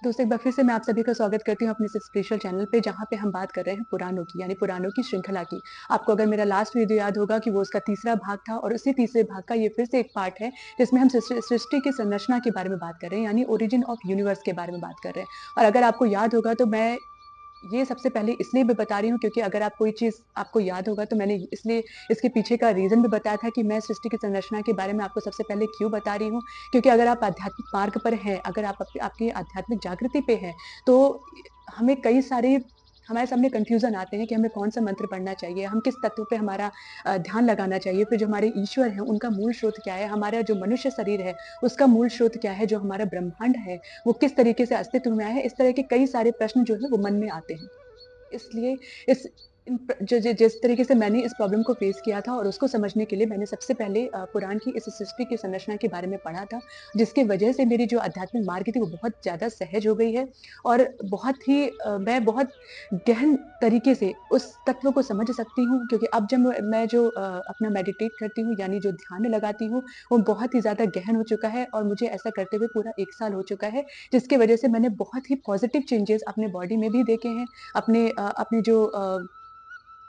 दोस्तों एक बार फिर से मैं आप सभी का स्वागत करती हूँ अपने इस स्पेशल चैनल पे जहाँ पे हम बात कर रहे हैं पुराणों की यानी पुराणों की श्रृंखला की। आपको अगर मेरा लास्ट वीडियो याद होगा कि वो उसका तीसरा भाग था और उसी तीसरे भाग का ये फिर से एक पार्ट है जिसमें हम सृष्टि की संरचना के बारे में बात कर रहे हैं यानी ओरिजिन ऑफ यूनिवर्स के बारे में बात कर रहे हैं। और अगर आपको याद होगा तो मैं ये सबसे पहले इसलिए भी बता रही हूँ क्योंकि अगर आप कोई चीज़ आपको याद होगा तो मैंने इसलिए इसके पीछे का रीज़न भी बताया था कि मैं सृष्टि की संरचना के बारे में आपको सबसे पहले क्यों बता रही हूँ। क्योंकि अगर आप आध्यात्मिक मार्ग पर हैं, अगर आप आपकी आध्यात्मिक जागृति पे हैं, तो हमें कई सारे हमारे सामने कन्फ्यूज़न आते हैं कि हमें कौन-सा मंत्र पढ़ना चाहिए, हम किस तत्व पे हमारा ध्यान लगाना चाहिए, फिर जो हमारे ईश्वर हैं, उनका मूल स्रोत क्या है, हमारा जो मनुष्य शरीर है, उसका मूल स्रोत क्या है, जो हमारा ब्रह्मांड है, वो किस तरीके से अस्तित्व में आया है, इस तरह के कई सारे प्रश्न जो है वो मन में आते हैं। इसलिए इस इन प ज ज जिस तरीके से मैंने इस प्रॉब्लम को फ़ेस किया था और उसको समझने के लिए मैंने सबसे पहले पुराण की इस सृष्टि की संरचना के बारे में पढ़ा था, जिसकी वजह से मेरी जो आध्यात्मिक मार्ग थी वो बहुत ज़्यादा सहज हो गई है और बहुत ही मैं बहुत गहन तरीके से उस तत्व को समझ सकती हूँ क्योंकि अब जब मैं जो अपना मेडिटेट करती हूँ यानी जो ध्यान लगाती हूँ, वो बहुत ही ज़्यादा गहन हो चुका है और मुझे ऐसा करते हुए पूरा 1 साल हो चुका है, जिसकी वजह से मैंने बहुत ही पॉज़िटिव चेंजेज़ अपने बॉडी में भी देखे हैं। अपने जो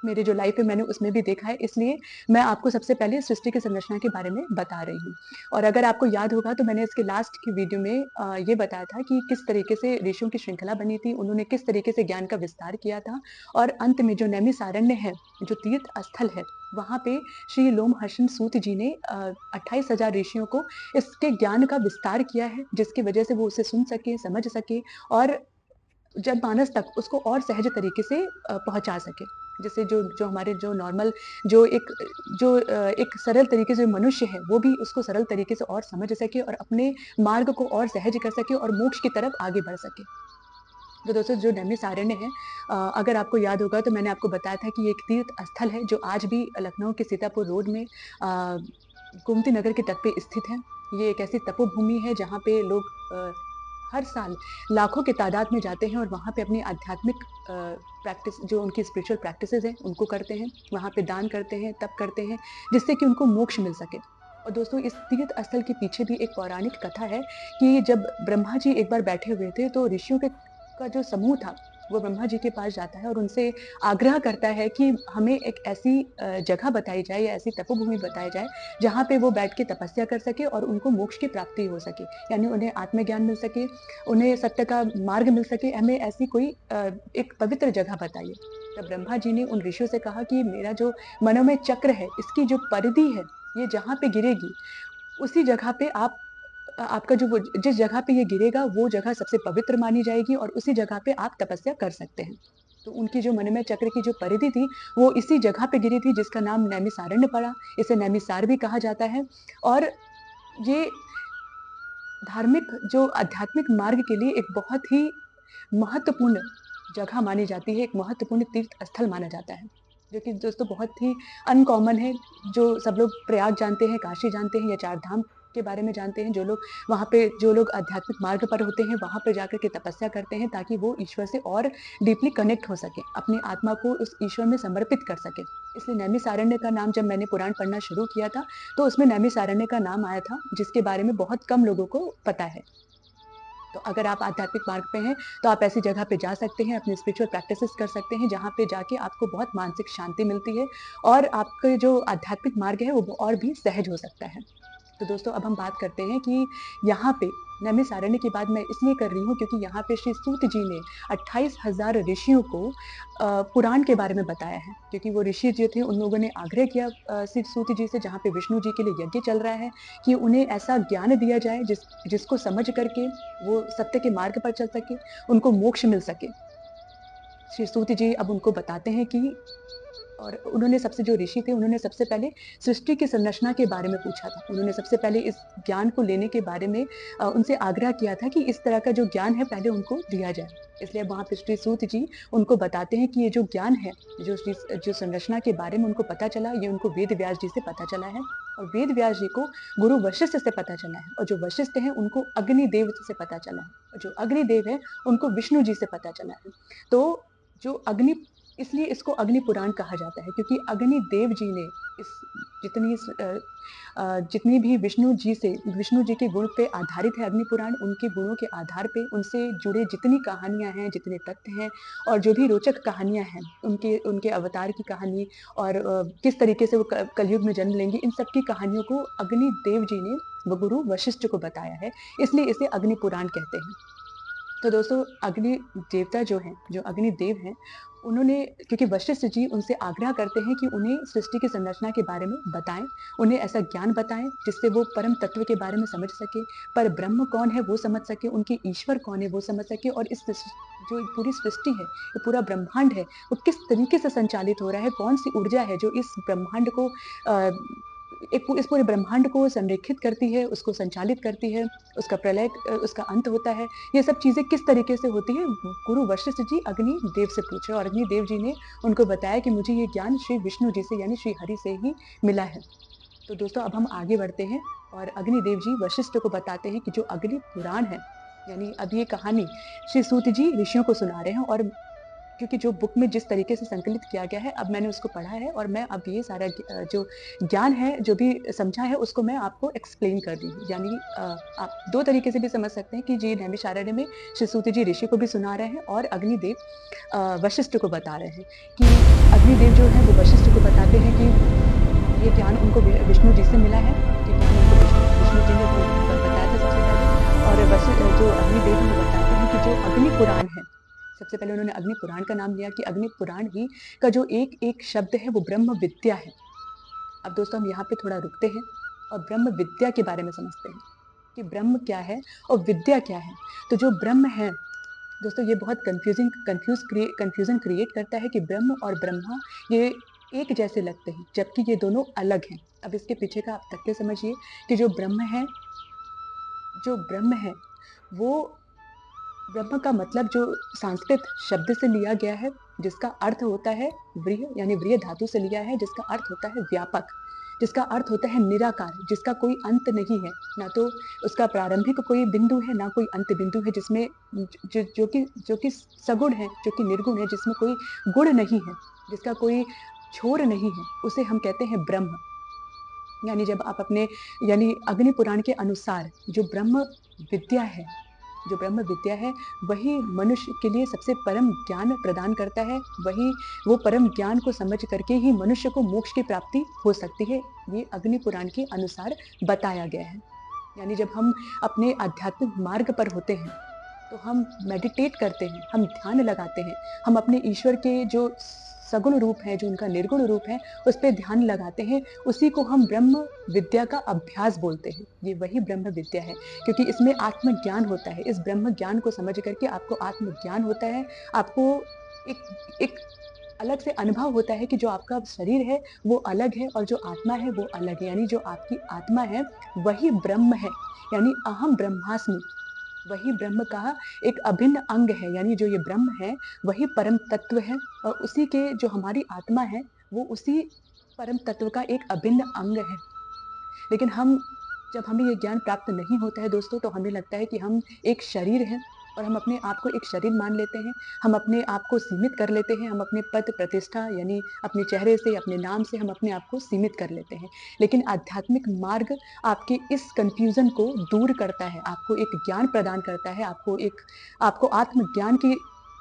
मेरे जो लाइफ है मैंने उसमें भी देखा है, इसलिए मैं आपको सबसे पहले सृष्टि की संरचना के बारे में बता रही हूँ। और अगर आपको याद होगा तो मैंने इसके लास्ट की वीडियो में ये बताया था कि किस तरीके से ऋषियों की श्रृंखला बनी थी, उन्होंने किस तरीके से ज्ञान का विस्तार किया था और अंत में जो नैमिषारण्य है, जो तीर्थ स्थल है, वहाँ पे श्री लोमहर्षण सूत जी ने 28,000 ऋषियों को इसके ज्ञान का विस्तार किया है, जिसकी वजह से वो उसे सुन सके, समझ सके और जनमानस तक उसको और सहज तरीके से पहुँचा सके। जैसे जो जो हमारे जो नॉर्मल जो एक एक सरल तरीके से मनुष्य है, वो भी उसको सरल तरीके से और समझ सके और अपने मार्ग को और सहज कर सके और मोक्ष की तरफ आगे बढ़ सके। तो दोस्तों जो नैमिषारण्य है अगर आपको याद होगा तो मैंने आपको बताया था कि ये एक तीर्थ स्थल है जो आज भी लखनऊ के सीतापुर रोड में गोमती नगर के तट पे स्थित है। ये एक ऐसी तपोभूमि है जहाँ पे लोग हर साल लाखों की तादाद में जाते हैं और वहाँ पे अपनी आध्यात्मिक प्रैक्टिस जो उनकी स्पिरिचुअल प्रैक्टिसेज़ हैं, उनको करते हैं। वहाँ पे दान करते हैं, तप करते हैं, जिससे कि उनको मोक्ष मिल सके। और दोस्तों इस तीर्थ स्थल के पीछे भी एक पौराणिक कथा है कि जब ब्रह्मा जी एक बार बैठे हुए थे तो ऋषियों के का जो समूह था, वो ब्रह्मा जी के पास जाता है और उनसे आग्रह करता है कि हमें एक ऐसी जगह बताई जाए या ऐसी तपोभूमि बताई जाए, जहाँ पे वो बैठ के तपस्या कर सके और उनको मोक्ष की प्राप्ति हो सके। यानी उन्हें आत्मज्ञान मिल सके, उन्हें सत्य का मार्ग मिल सके, हमें ऐसी कोई एक पवित्र जगह बताइए। तब ब्रह्मा जी ने उन ऋषियों से कहा कि मेरा जो मनोमय चक्र है, इसकी जो परिधि है, ये जहाँ पे गिरेगी, उसी जगह पे आपका जो वो जिस जगह पे ये गिरेगा वो जगह सबसे पवित्र मानी जाएगी और उसी जगह पे आप तपस्या कर सकते हैं। तो उनकी जो मनोमय चक्र की जो परिधि थी, वो इसी जगह पे गिरी थी जिसका नाम नैमिषारण्य पड़ा। इसे नैमिषार भी कहा जाता है और ये धार्मिक जो आध्यात्मिक मार्ग के लिए एक बहुत ही महत्वपूर्ण जगह मानी जाती है, एक महत्वपूर्ण तीर्थ स्थल माना जाता है, जो कि दोस्तों बहुत ही अनकॉमन है। जो सब लोग प्रयाग जानते हैं, काशी जानते हैं या चार धाम के बारे में जानते हैं, जो लोग आध्यात्मिक मार्ग पर होते हैं, वहाँ पे जाकर के तपस्या करते हैं ताकि वो ईश्वर से और डीपली कनेक्ट हो सकें, अपनी आत्मा को उस ईश्वर में समर्पित कर सकें। इसलिए नैमिषारण्य का नाम जब मैंने पुराण पढ़ना शुरू किया था, तो उसमें नैमिषारण्य का नाम आया था, जिसके बारे में बहुत कम लोगों को पता है। तो अगर आप आध्यात्मिक मार्ग पे हैं, तो आप ऐसी जगह पे जा सकते हैं, अपनी स्पिरिचुअल प्रैक्टिसेस कर सकते हैं, जहाँ पे जाके आपको बहुत मानसिक शांति मिलती है और आपके जो आध्यात्मिक मार्ग है, वो और भी सहज हो सकता है। तो दोस्तों अब हम बात करते हैं कि यहाँ पे नैमिषारण्य की बात मैं इसलिए कर रही हूँ क्योंकि यहाँ पे श्री सूत जी ने 28,000 ऋषियों को पुराण के बारे में बताया है। क्योंकि वो ऋषि जो थे उन लोगों ने आग्रह किया श्री सूत जी से जहाँ पे विष्णु जी के लिए यज्ञ चल रहा है कि उन्हें ऐसा ज्ञान दिया जाए जिसको समझ करके वो सत्य के मार्ग पर चल सके, उनको मोक्ष मिल सके। श्री सूत जी अब उनको बताते हैं कि और उन्होंने सबसे जो ऋषि थे, उन्होंने सबसे पहले सृष्टि की संरचना के बारे में पूछा था। उन्होंने सबसे पहले इस ज्ञान को लेने के बारे में उनसे आग्रह किया था कि इस तरह का जो ज्ञान है पहले उनको दिया जाए। इसलिए वहाँ पे श्री सूत जी उनको बताते हैं कि ये जो ज्ञान है, जो संरचना के बारे में उनको पता चला, ये उनको वेद व्यास जी से पता चला है और वेद व्यास जी को गुरु वशिष्ठ से पता चला है और जो वशिष्ठ हैं उनको अग्निदेव से पता चला है और जो अग्निदेव है उनको विष्णु जी से पता चला है। तो जो अग्नि इसलिए इसको अग्नि पुराण कहा जाता है, क्योंकि अग्नि देव जी ने इस जितनी जितनी भी विष्णु जी के गुण पे आधारित है अग्नि पुराण, उनके गुणों के आधार पे उनसे जुड़े जितनी कहानियाँ हैं, जितने तथ्य हैं और जो भी रोचक कहानियाँ हैं, उनके उनके अवतार की कहानी और किस तरीके से वो कलयुग में जन्म लेंगे, इन सब की कहानियों को अग्नि देव जी ने वो गुरु वशिष्ठ को बताया है, इसलिए इसे अग्नि पुराण कहते हैं। तो दोस्तों, अग्नि देवता जो हैं, जो अग्नि देव हैं, उन्होंने, क्योंकि वशिष्ठ जी उनसे आग्रह करते हैं कि उन्हें सृष्टि की संरचना के बारे में बताएँ, उन्हें ऐसा ज्ञान बताएँ जिससे वो परम तत्व के बारे में समझ सकें, पर ब्रह्म कौन है वो समझ सकें, उनके ईश्वर कौन है वो समझ सकें और इस जो पूरी सृष्टि है, ये पूरा ब्रह्मांड है, वो किस तरीके से संचालित हो रहा है, कौन-सी ऊर्जा है जो इस ब्रह्मांड को इस पूरे ब्रह्मांड को संरेखित करती है, उसको संचालित करती है, उसका प्रलय उसका अंत होता है। ये सब चीज़ें किस तरीके से होती हैं, गुरु वशिष्ठ जी अग्नि देव से पूछे और अग्नि देव जी ने उनको बताया कि मुझे ये ज्ञान श्री विष्णु जी से यानी श्री हरि से ही मिला है। तो दोस्तों, अब हम आगे बढ़ते हैं और अग्नि देव जी वशिष्ठ को बताते हैं कि जो अग्नि पुराण है, यानी अब ये कहानी श्री सूत जी ऋषियों को सुना रहे हैं और क्योंकि जो बुक में जिस तरीके से संकलित किया गया है, अब मैंने उसको पढ़ा है और मैं अब ये सारा जो ज्ञान है, जो भी समझा है, उसको मैं आपको एक्सप्लेन कर रही हूँ। यानी आप 2 तरीके से भी समझ सकते हैं कि जी नैमिषारण्य में श्री सूत जी ऋषि को भी सुना रहे हैं और अग्निदेव वशिष्ठ को बता रहे हैं कि अग्निदेव जो है वो वशिष्ठ को बताते हैं कि ये ज्ञान उनको विष्णु जी से मिला है, ये ज्ञान उनको विष्णु जी ने बताया था सबसे पहले और जो अग्निदेव हैं वो बताते हैं कि जो अग्नि पुराण है, सबसे पहले उन्होंने अग्नि पुराण का नाम लिया कि अग्नि पुराण ही का जो एक-एक शब्द है वो ब्रह्म विद्या है। अब दोस्तों, हम यहाँ पे थोड़ा रुकते हैं और ब्रह्म विद्या के बारे में समझते हैं कि ब्रह्म क्या है और विद्या क्या है। तो जो ब्रह्म है दोस्तों, ये बहुत कन्फ्यूज़न क्रिएट करता है कि ब्रह्म और ब्रह्मा ये एक जैसे लगते हैं, जबकि ये दोनों अलग हैं। अब इसके पीछे का आप तथ्य समझिए कि जो ब्रह्म है वो ब्रह्म का मतलब जो संस्कृत शब्द से लिया गया है, जिसका अर्थ होता है व्रीह, यानी व्रीह धातु से लिया है, जिसका अर्थ होता है व्यापक, जिसका अर्थ होता है निराकार, जिसका कोई अंत नहीं है, ना तो उसका प्रारंभिक कोई बिंदु है, ना कोई अंत बिंदु है, जिसमें जो कि सगुण है, जो कि निर्गुण है, जिसमें कोई गुण नहीं है, जिसका कोई छोर नहीं है, उसे हम कहते हैं ब्रह्म। यानी जब आप अपने यानी अग्नि पुराण के अनुसार विद्या है जो ब्रह्म विद्या है, वही मनुष्य के लिए सबसे परम ज्ञान प्रदान करता है, वही वो परम ज्ञान को समझ करके ही मनुष्य को मोक्ष की प्राप्ति हो सकती है, ये अग्नि पुराण के अनुसार बताया गया है। यानी जब हम अपने आध्यात्मिक मार्ग पर होते हैं, तो हम मेडिटेट करते हैं, हम ध्यान लगाते हैं, हम अपने ईश्वर के जो सगुण रूप है, जो उनका निर्गुण रूप है, उस पे ध्यान लगाते हैं, उसी को हम ब्रह्म विद्या का अभ्यास बोलते हैं। ये वही ब्रह्म विद्या है, क्योंकि इसमें आत्मज्ञान होता है। इस ब्रह्म ज्ञान को समझ करके आपको आत्मज्ञान होता है, आपको एक एक अलग से अनुभव होता है कि जो आपका शरीर है, वो अलग है और जो आत्मा है, वो अलग है। यानी जो आपकी आत्मा है, वही ब्रह्म है, यानी अहम ब्रह्मास्मि। वही ब्रह्म का एक अभिन्न अंग है, यानी जो ये ब्रह्म है, वही परम तत्व है और उसी के जो हमारी आत्मा है, वो उसी परम तत्व का एक अभिन्न अंग है। लेकिन जब हमें ये ज्ञान प्राप्त नहीं होता है दोस्तों, तो हमें लगता है कि हम एक शरीर हैं और हम अपने आप को एक शरीर मान लेते हैं। हम अपने आप को सीमित कर लेते हैं, हम अपने पद प्रतिष्ठा यानी अपने चेहरे से, अपने नाम से हम अपने आप को सीमित कर लेते हैं। लेकिन आध्यात्मिक मार्ग आपके इस कन्फ्यूज़न को दूर करता है, आपको एक ज्ञान प्रदान करता है, आपको आत्मज्ञान की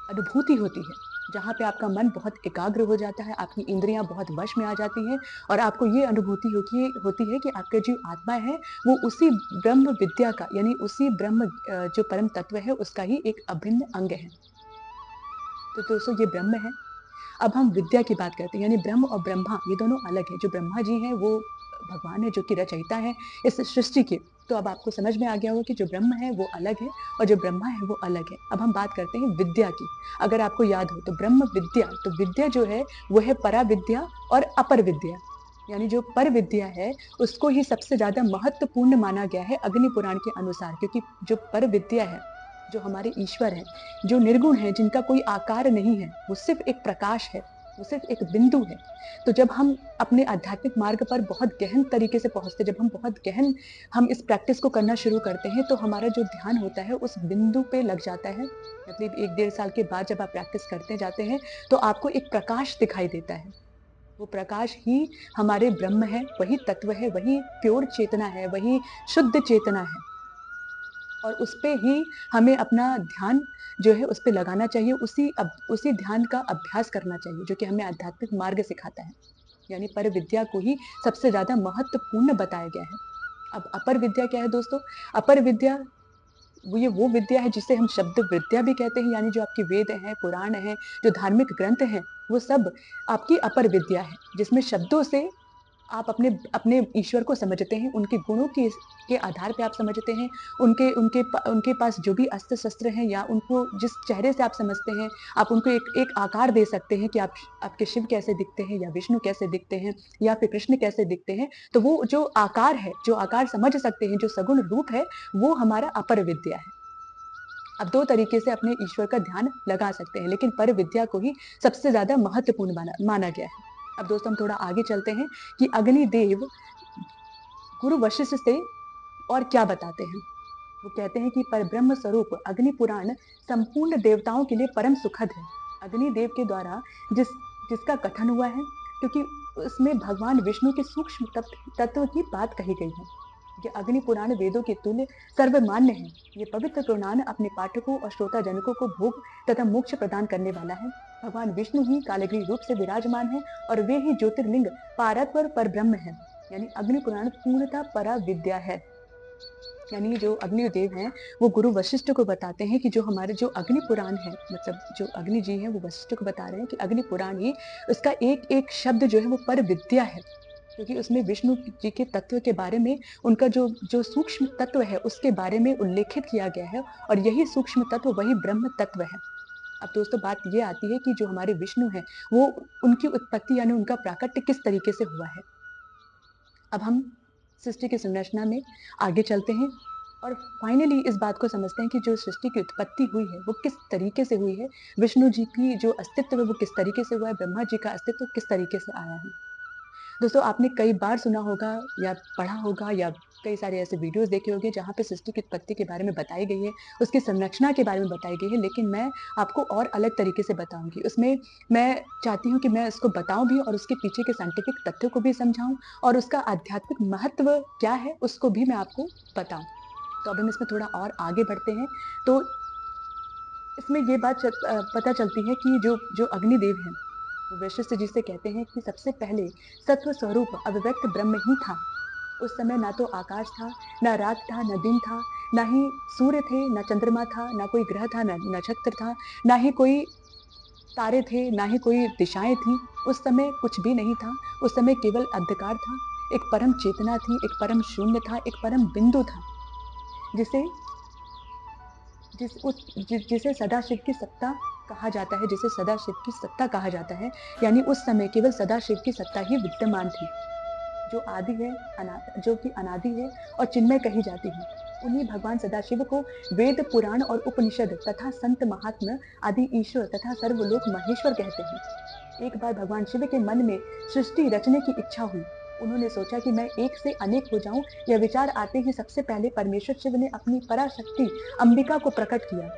अनुभूति होती है, जहाँ पे आपका मन बहुत एकाग्र हो जाता है, आपकी इंद्रियाँ बहुत वश में आ जाती हैं और आपको ये अनुभूति होती है कि आपका जो आत्मा है, वो उसी ब्रह्म विद्या का यानी उसी जो परम तत्व है, उसका ही एक अभिन्न अंग है। तो दोस्तों, ये ब्रह्म है। अब हम विद्या की बात करते हैं, यानी ब्रह्म और ब्रह्मा ये दोनों अलग हैं। जो ब्रह्मा जी हैं, वो भगवान है जो कि रचयिता है इस सृष्टि के। तो अब आपको समझ में आ गया होगा कि जो ब्रह्म है वो अलग है और जो ब्रह्मा है वो अलग है। अब हम बात करते हैं विद्या की। अगर आपको याद हो तो ब्रह्म विद्या, तो विद्या जो है वो है पराविद्या और अपर विद्या। यानी जो पर विद्या है, उसको ही सबसे ज़्यादा महत्वपूर्ण माना गया है अग्नि पुराण के अनुसार, क्योंकि जो पर विद्या है, जो हमारे ईश्वर हैं, जो निर्गुण हैं, जिनका कोई आकार नहीं है, वो सिर्फ़ एक प्रकाश है, वो सिर्फ एक बिंदु है। तो जब हम अपने आध्यात्मिक मार्ग पर बहुत गहन तरीके से पहुँचते, जब हम बहुत गहन हम इस प्रैक्टिस को करना शुरू करते हैं, तो हमारा जो ध्यान होता है उस बिंदु पे लग जाता है। मतलब 1 डेढ़ साल के बाद जब आप प्रैक्टिस करते जाते हैं, तो आपको एक प्रकाश दिखाई देता है। वो प्रकाश ही हमारे ब्रह्म है, वही तत्व है, वही प्योर चेतना है, वही शुद्ध चेतना है। और उसपे ही हमें अपना ध्यान जो है उस पे लगाना चाहिए, उसी ध्यान का अभ्यास करना चाहिए, जो कि हमें आध्यात्मिक मार्ग सिखाता है। यानी पर विद्या को ही सबसे ज़्यादा महत्वपूर्ण बताया गया है। अब अपर विद्या क्या है दोस्तों? अपर विद्या वो विद्या है जिसे हम शब्द विद्या भी कहते हैं, यानी जो आपके वेद हैं, पुराण हैं, जो धार्मिक ग्रंथ हैं, वो सब आपकी अपर विद्या है, जिसमें शब्दों से आप अपने अपने ईश्वर को समझते हैं, उनके गुणों के आधार पे आप समझते हैं, उनके पास जो भी अस्त्र-शस्त्र हैं या उनको जिस चेहरे से आप समझते हैं, आप उनको एक एक आकार दे सकते हैं कि आप आपके शिव कैसे दिखते हैं या विष्णु कैसे दिखते हैं या फिर कृष्ण कैसे दिखते हैं। तो वो जो आकार है, जो आकार समझ सकते हैं, जो सगुण रूप है, वो हमारा अपर विद्या है। आप 2 तरीके से अपने ईश्वर का ध्यान लगा सकते हैं, लेकिन पर विद्या को ही सबसे ज़्यादा महत्वपूर्ण माना गया है। अब दोस्तों हम थोड़ा आगे चलते हैं कि अग्निदेव गुरु वशिष्ठ से और क्या बताते हैं। वो कहते हैं कि परब्रह्म स्वरूप अग्नि पुराण संपूर्ण देवताओं के लिए परम सुखद है। अग्निदेव के द्वारा जिसका कथन हुआ है, क्योंकि उसमें भगवान विष्णु के सूक्ष्म तत्व की बात कही गई है। ये अग्नि पुराण वेदों के तुल्य सर्वमान्य है। ये पवित्र पुराण अपने पाठकों और श्रोता जनकों को भोग तथा मोक्ष प्रदान करने वाला है। भगवान विष्णु ही कालग्नि रूप से विराजमान है और वे ही ज्योतिर्लिंग पारत्वर परब्रह्म है। यानी अग्नि पुराण पूर्णतः परा विद्या है। यानी जो अग्निदेव हैं, वो गुरु वशिष्ठ को बताते हैं कि जो अग्नि पुराण है, मतलब जो अग्नि जी हैं, वो वशिष्ठ को बता रहे हैं कि अग्नि पुराण ही उसका एक-एक शब्द जो है वो पर विद्या है। क्योंकि उसमें विष्णु जी के तत्व के बारे में उनका जो सूक्ष्म तत्व है, उसके बारे में उल्लेखित किया गया है और यही सूक्ष्म तत्व वही ब्रह्म तत्व है। अब दोस्तों बात ये आती है कि जो हमारे विष्णु हैं, वो उनकी उत्पत्ति यानी उनका प्राकट्य किस तरीके से हुआ है। अब हम सृष्टि की संरचना में आगे चलते हैं और फाइनली इस बात को समझते हैं कि जो सृष्टि की उत्पत्ति हुई है वो किस तरीके से हुई है, विष्णु जी की जो अस्तित्व है वो किस तरीके से हुआ है, ब्रह्मा जी का अस्तित्व किस तरीके से आया है। दोस्तों आपने कई बार सुना होगा या पढ़ा होगा या कई सारे ऐसे वीडियोस देखे होंगे जहाँ पे सृष्टि की उत्पत्ति के बारे में बताई गई है, उसकी संरचना के बारे में बताई गई है, लेकिन मैं आपको और अलग तरीके से बताऊँगी। उसमें मैं चाहती हूँ कि मैं उसको बताऊँ भी और उसके पीछे के साइंटिफिक तथ्यों को भी समझाऊँ और उसका आध्यात्मिक महत्व क्या है, उसको भी मैं आपको बताऊँ। तो अब हम इसमें थोड़ा और आगे बढ़ते हैं, तो इसमें ये बात पता चलती है कि जो जो अग्निदेव हैं, वो वशिष्ठ जी से कहते हैं कि सबसे पहले सत्व स्वरूप अव्यक्त ब्रह्म ही था। उस समय ना तो आकाश था, ना रात था, ना दिन था, ना ही सूर्य थे, ना चंद्रमा था, ना कोई ग्रह था, ना नक्षत्र था, ना ही कोई तारे थे, ना ही कोई दिशाएं थी। उस समय कुछ भी नहीं था। उस समय केवल अंधकार था। एक परम चेतना थी, एक परम शून्य था, एक परम बिंदु था, जिसे जिसे सदाशिव की सत्ता कहा जाता है, जिसे सदाशिव की सत्ता कहा जाता है। यानी उस समय केवल सदाशिव की सत्ता ही विद्यमान थी, जो आदि है, जो कि अनादि है और चिन्मय कही जाती है। उन्हीं भगवान सदाशिव को वेद पुराण और उपनिषद तथा संत महात्मा आदि ईश्वर तथा सर्वलोक महेश्वर कहते हैं। एक बार भगवान शिव के मन में सृष्टि रचने की इच्छा हुई। उन्होंने सोचा कि मैं एक से अनेक हो जाऊं। यह विचार आते ही सबसे पहले परमेश्वर शिव ने अपनी पराशक्ति अंबिका को प्रकट किया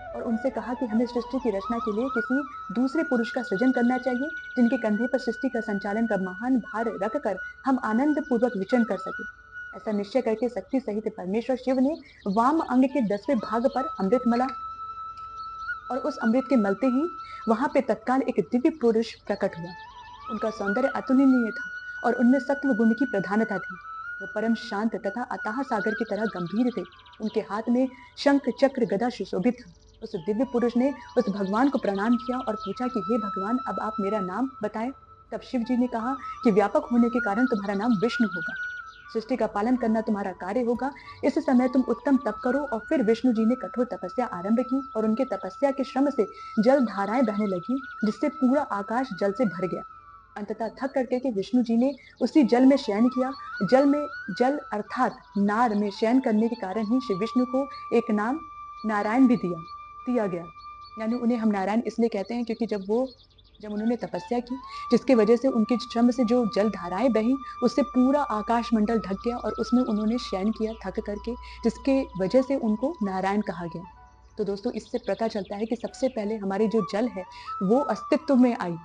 और उनसे कहा कि हमें सृष्टि की रचना के लिए किसी दूसरे पुरुष का सृजन करना चाहिए, जिनके कंधे पर सृष्टि का संचालन का महान भार रखकर हम आनंद पूर्वक विचरण कर सके। ऐसा निश्चय करके शक्ति सहित परमेश्वर शिव ने वाम अंग के 10वें भाग पर अमृत मला और उस अमृत के मलते ही वहां पे तत्काल एक दिव्य पुरुष प्रकट हुआ। उनका सौंदर्य अतुलनीय था और उनमें सत्व गुण की प्रधानता थी। वो परम शांत तथा अथाह सागर की तरह गंभीर थे। उनके हाथ में शंख चक्र गदा सुशोभित था। उस दिव्य पुरुष ने उस भगवान को प्रणाम किया और पूछा कि हे भगवान, अब आप मेरा नाम बताएं। तब शिव जी ने कहा कि व्यापक होने के कारण तुम्हारा नाम विष्णु होगा। सृष्टि का पालन करना तुम्हारा कार्य होगा। इस समय तुम उत्तम तप करो। और फिर विष्णु जी ने कठोर तपस्या आरंभ की और उनके तपस्या के श्रम से जल धाराएं बहने लगी, जिससे पूरा आकाश जल से भर गया। अंततः थक करके के विष्णु जी ने उसी जल में शयन किया। जल अर्थात नार में शयन करने के कारण ही श्री विष्णु को एक नाम नारायण भी दिया गया। यानी उन्हें हम नारायण इसलिए कहते हैं क्योंकि जब वो जब उन्होंने तपस्या की, जिसकी वजह से उनके श्रम से जो जल धाराएं बही, उससे पूरा आकाश मंडल ढक गया और उसमें उन्होंने शयन किया थक करके, जिसके वजह से उनको नारायण कहा गया। तो दोस्तों, इससे पता चलता है कि सबसे पहले हमारी जो जल है वो अस्तित्व में आई।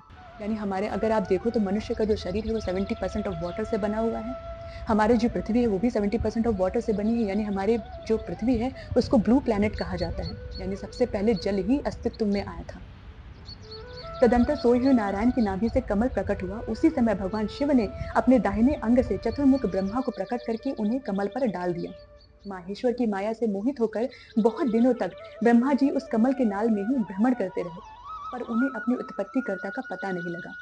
यानी हमारे, अगर आप देखो तो मनुष्य का जो शरीर है वो 70% ऑफ वाटर से बना हुआ है। हमारी जो पृथ्वी है वो भी 70% ऑफ वाटर से बनी है। यानी हमारे जो पृथ्वी है उसको ब्लू प्लैनेट कहा जाता है। यानी सबसे पहले जल ही अस्तित्व में आया था। तदंतर सोए हुए नारायण की नाभि से कमल प्रकट हुआ। उसी समय भगवान शिव ने अपने दाहिने अंग से चतुर्मुख ब्रह्मा को प्रकट करके उन्हें कमल पर डाल दिया। माहेश्वर की माया से मोहित होकर बहुत दिनों तक ब्रह्मा जी उस कमल के नाल में ही भ्रमण करते रहे, पर उन्हें अपनी उत्पत्तिकर्ता का पता नहीं लगा।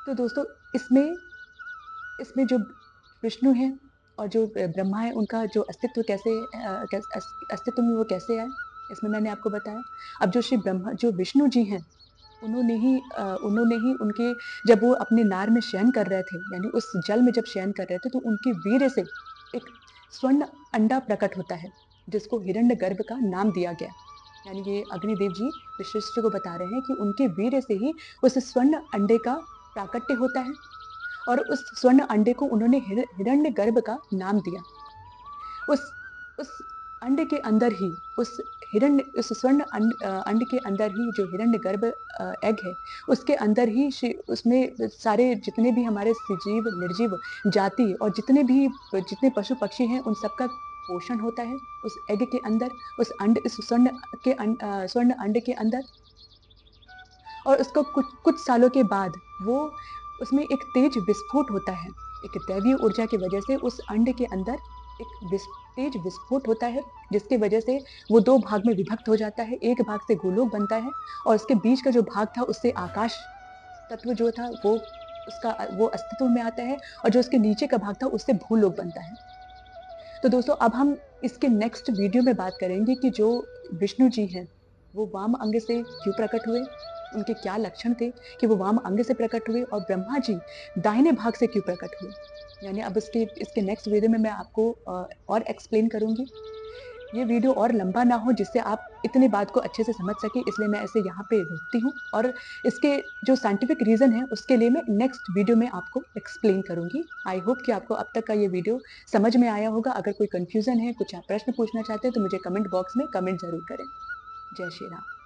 तो दोस्तों, इसमें इसमें जो विष्णु है और जो ब्रह्मा है, उनका जो अस्तित्व कैसे अस्तित्व में वो कैसे आए, इसमें मैंने आपको बताया। अब जो श्री ब्रह्मा, जो विष्णु जी हैं, उन्होंने ही उनके, जब वो अपने नार में शयन कर रहे थे, यानी उस जल में जब शयन कर रहे थे, तो उनके वीर्य से एक स्वर्ण अंडा प्रकट होता है, जिसको हिरण्यगर्भ का नाम दिया गया। यानी ये अग्निदेव जी वशिष्ठ को बता रहे हैं कि उनके वीर्य से ही उस स्वर्ण अंडे का प्राकट्य होता है, और उस स्वर्ण अंडे को उन्होंने हिरण्यगर्भ का नाम दिया। उस उस अंड के अंदर ही, उस स्वर्ण अंड के अंदर ही जो हिरण्यगर्भ एग है, उसके अंदर ही उसमें सारे जितने भी हमारे सजीव निर्जीव जाति और जितने पशु पक्षी हैं, उन सबका पोषण होता है उस एग के अंदर, इस स्वर्ण अंड के अंदर। और उसको कुछ सालों के बाद वो उसमें एक तेज विस्फोट होता है। एक दैवीय ऊर्जा की वजह से उस अंड के अंदर एक तेज विस्फोट होता है, जिसकी वजह से वो 2 भाग में विभक्त हो जाता है। एक भाग से गोलोक बनता है और उसके बीच का जो भाग था उससे आकाश तत्व जो था वो अस्तित्व में आता है, और जो उसके नीचे का भाग था उससे भूलोक बनता है। तो दोस्तों, अब हम इसके नेक्स्ट वीडियो में बात करेंगे कि जो विष्णु जी हैं, वो वाम अंग से क्यों प्रकट हुए, उनके क्या लक्षण थे कि वो वाम अंग से प्रकट हुए, और ब्रह्मा जी दाहिने भाग से क्यों प्रकट हुए। यानी अब इसके नेक्स्ट वीडियो में मैं आपको और एक्सप्लेन करूंगी। ये वीडियो और लंबा ना हो, जिससे आप इतनी बात को अच्छे से समझ सके, इसलिए मैं इसे यहाँ पे रोकती हूँ, और इसके जो साइंटिफिक रीजन है उसके लिए मैं नेक्स्ट वीडियो में आपको एक्सप्लेन करूंगी। आई होप कि आपको अब तक का ये वीडियो समझ में आया होगा। अगर कोई कंफ्यूजन है, कुछ आप प्रश्न पूछना चाहते हैं, तो मुझे कमेंट बॉक्स में कमेंट जरूर करें। जय श्री राम।